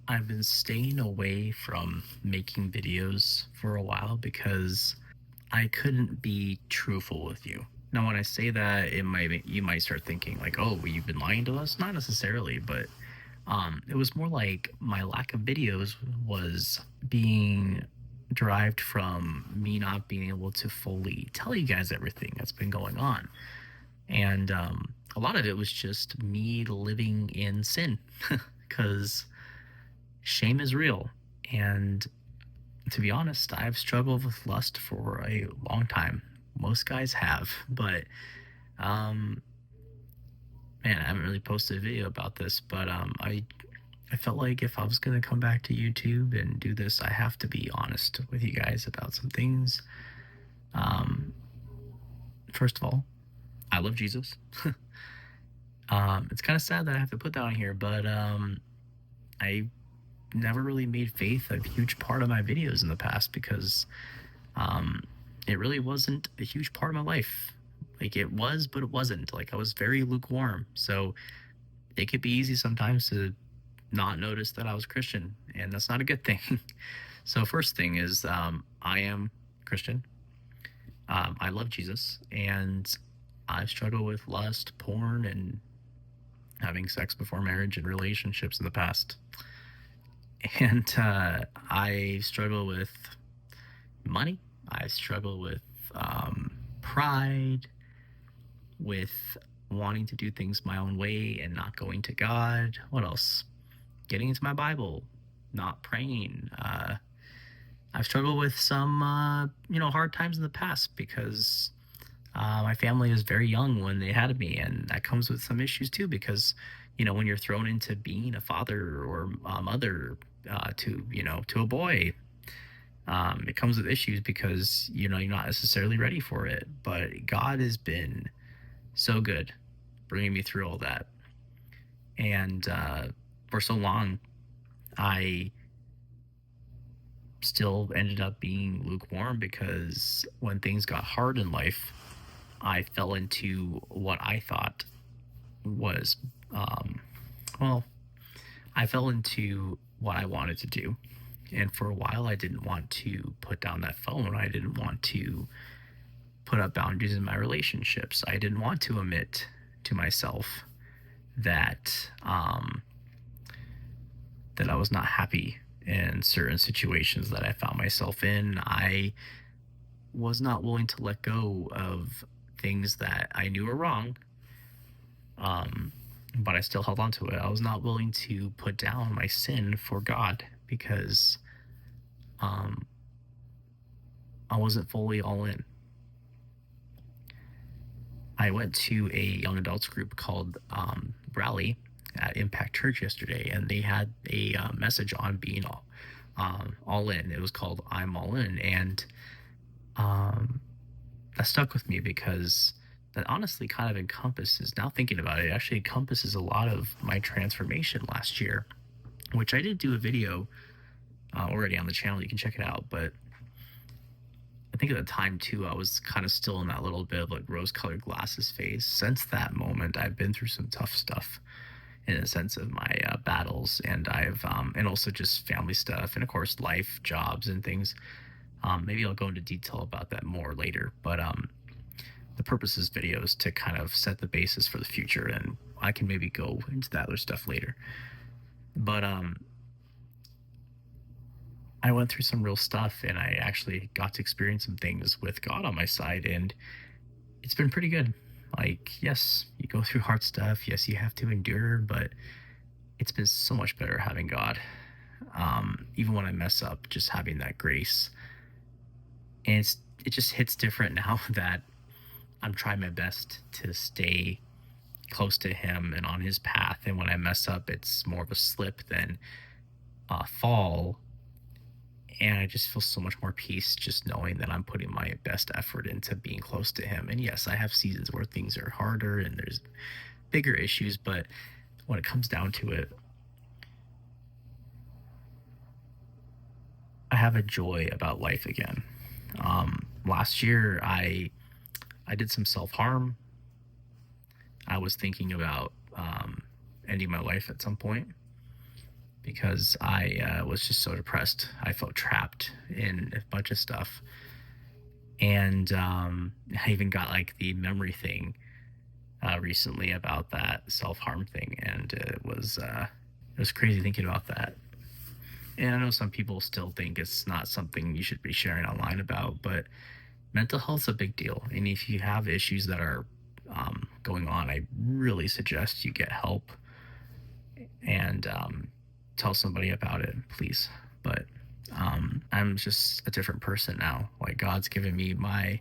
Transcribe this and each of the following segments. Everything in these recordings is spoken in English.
I've been staying away from making videos for a while because I couldn't be truthful with you. Now, when I say that, you might start thinking like, "Oh, well, you've been lying to us." Not necessarily, but it was more like my lack of videos was being derived from me not being able to fully tell you guys everything that's been going on, and a lot of it was just me living in sin because shame is real. And to be honest, I've struggled with lust for a long time. Most guys have, but um, man, I haven't really posted a video about this. But I felt like if I was gonna come back to YouTube and do this, I have to be honest with you guys about some things. Um, First of all, I love Jesus. It's kind of sad that I have to put that on here, but I never really made faith a huge part of my videos in the past because um, it really wasn't a huge part of my life. Like it was, but it wasn't. Like I was very lukewarm. So it could be easy sometimes to not notice that I was Christian, and that's not a good thing. So first thing is, I am Christian. I love Jesus, and I struggle with lust, porn, and having sex before marriage and relationships in the past. And I struggle with money. I struggle with pride, with wanting to do things my own way and not going to God. What else? Getting into my Bible, not praying. I've struggled with some, hard times in the past because my family was very young when they had me, and that comes with some issues too. Because, when you're thrown into being a father or a mother to a boy, it comes with issues because you're not necessarily ready for it. But God has been so good bringing me through all that. And for so long, I still ended up being lukewarm because when things got hard in life, I fell into what I thought was, um, well, I fell into what I wanted to do. And for a while, I didn't want to put down that phone. I didn't want to put up boundaries in my relationships. I didn't want to admit to myself that that I was not happy in certain situations that I found myself in. I was not willing to let go of things that I knew were wrong, um, but I still held on to it. I was not willing to put down my sin for God because um, I wasn't fully all in. I went to a young adults group called Rally at Impact Church yesterday, and they had a message on being all in. It was called "I'm All In," and um, that stuck with me because that honestly kind of encompasses. Now thinking about it, it actually encompasses a lot of my transformation last year, which I did do a video already on the channel. You can check it out, but I think at the time too, I was kind of still in that little bit of like rose-colored glasses phase. Since that moment, I've been through some tough stuff in a sense of my battles, and and also just family stuff, and of course life, jobs, and things. Maybe I'll go into detail about that more later, but the purpose of this video is to kind of set the basis for the future, and I can maybe go into that other stuff later. But I went through some real stuff, and I actually got to experience some things with God on my side, and it's been pretty good. Like, yes, you go through hard stuff. Yes, you have to endure, but it's been so much better having God. Even when I mess up, just having that grace, and it just hits different now that I'm trying my best to stay close to Him and on His path. And when I mess up, it's more of a slip than a fall, and I just feel so much more peace just knowing that I'm putting my best effort into being close to him. And yes, I have seasons where things are harder and there's bigger issues, but when it comes down to it, I have a joy about life again. Last year, I did some self harm. I was thinking about ending my life at some point because I was just so depressed. I felt trapped in a bunch of stuff. And I even got like the memory thing recently about that self harm thing. And it was crazy thinking about that. And I know some people still think it's not something you should be sharing online about, but mental health's a big deal. And if you have issues that are going on, I really suggest you get help and tell somebody about it, please. But I'm just a different person now. Like God's given me my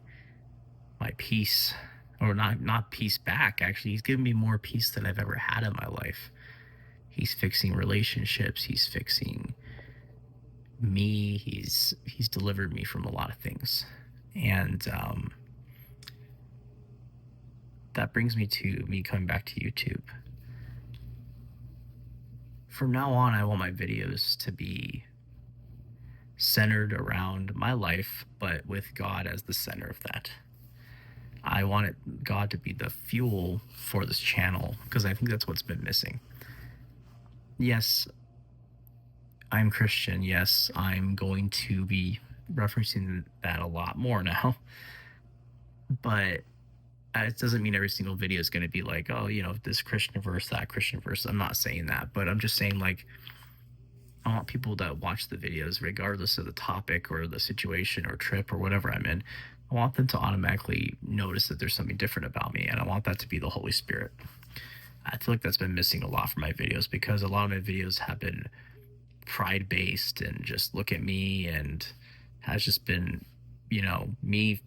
peace, or not peace back. Actually, He's given me more peace than I've ever had in my life. He's fixing relationships. He's fixing me. He's delivered me from a lot of things, and that brings me to me coming back to YouTube. From now on, I want my videos to be centered around my life, but with God as the center of that. I want God to be the fuel for this channel because I think that's what's been missing. Yes, I'm Christian. Yes, I'm going to be referencing that a lot more now. But it doesn't mean every single video is going to be like, oh, this Christian verse, that Christian verse. I'm not saying that, but I'm just saying, like, I want people that watch the videos, regardless of the topic or the situation or trip or whatever I'm in, I want them to automatically notice that there's something different about me. And I want that to be the Holy Spirit. I feel like that's been missing a lot from my videos because a lot of my videos have been pride based and just look at me, and has just been, me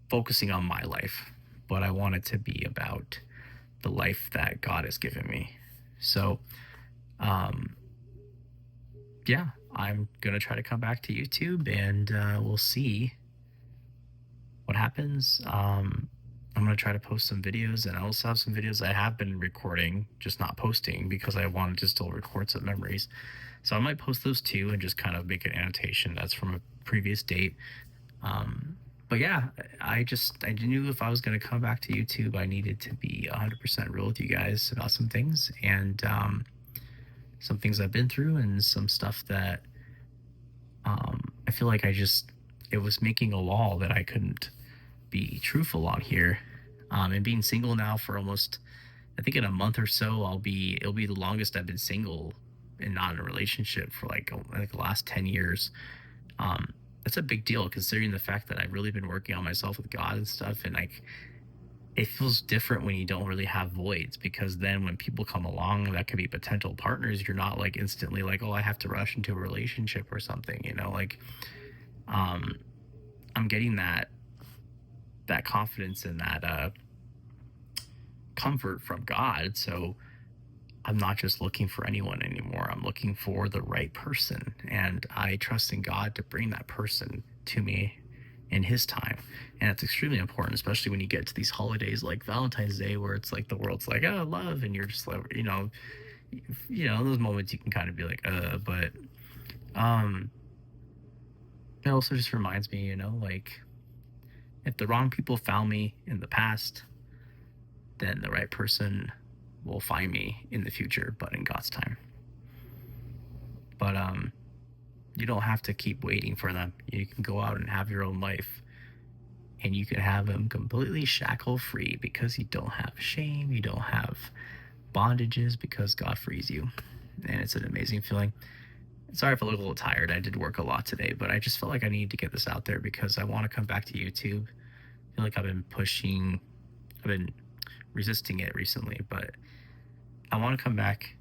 focusing on my life. But I want it to be about the life that God has given me. So, yeah, I'm going to try to come back to YouTube, and we'll see what happens. I'm going to try to post some videos, and I also have some videos I have been recording, just not posting because I wanted to still record some memories. So I might post those too and just kind of make an annotation that's from a previous date. But yeah, I knew if I was going to come back to YouTube, I needed to be 100% real with you guys about some things, and some things I've been through, and some stuff that I feel like it was making a wall that I couldn't be truthful on here. And being single now for almost, I think in a month or so, it'll be the longest I've been single and not in a relationship for like the last 10 years. That's a big deal considering the fact that I've really been working on myself with God and stuff. And like, it feels different when you don't really have voids, because then when people come along that could be potential partners, you're not like instantly like, oh, I have to rush into a relationship or something, like, I'm getting that confidence and that comfort from God. So I'm not just looking for anyone anymore. I'm looking for the right person, and I trust in God to bring that person to me in His time. And it's extremely important, especially when you get to these holidays like Valentine's Day, where it's like the world's like, oh, love, and you're just like, those moments you can kind of be like, but it also just reminds me, like, if the wrong people found me in the past, then the right person will find me in the future, but in God's time. But you don't have to keep waiting for them. You can go out and have your own life, and you can have them completely shackle free because you don't have shame, you don't have bondages, because God frees you. And it's an amazing feeling. Sorry if I look a little tired. I did work a lot today, but I just felt like I needed to get this out there because I want to come back to YouTube. I feel like I've been resisting it recently, but I want to come back.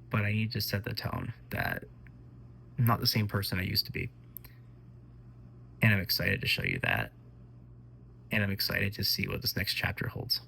But I need to set the tone that I'm not the same person I used to be. And I'm excited to show you that. And I'm excited to see what this next chapter holds.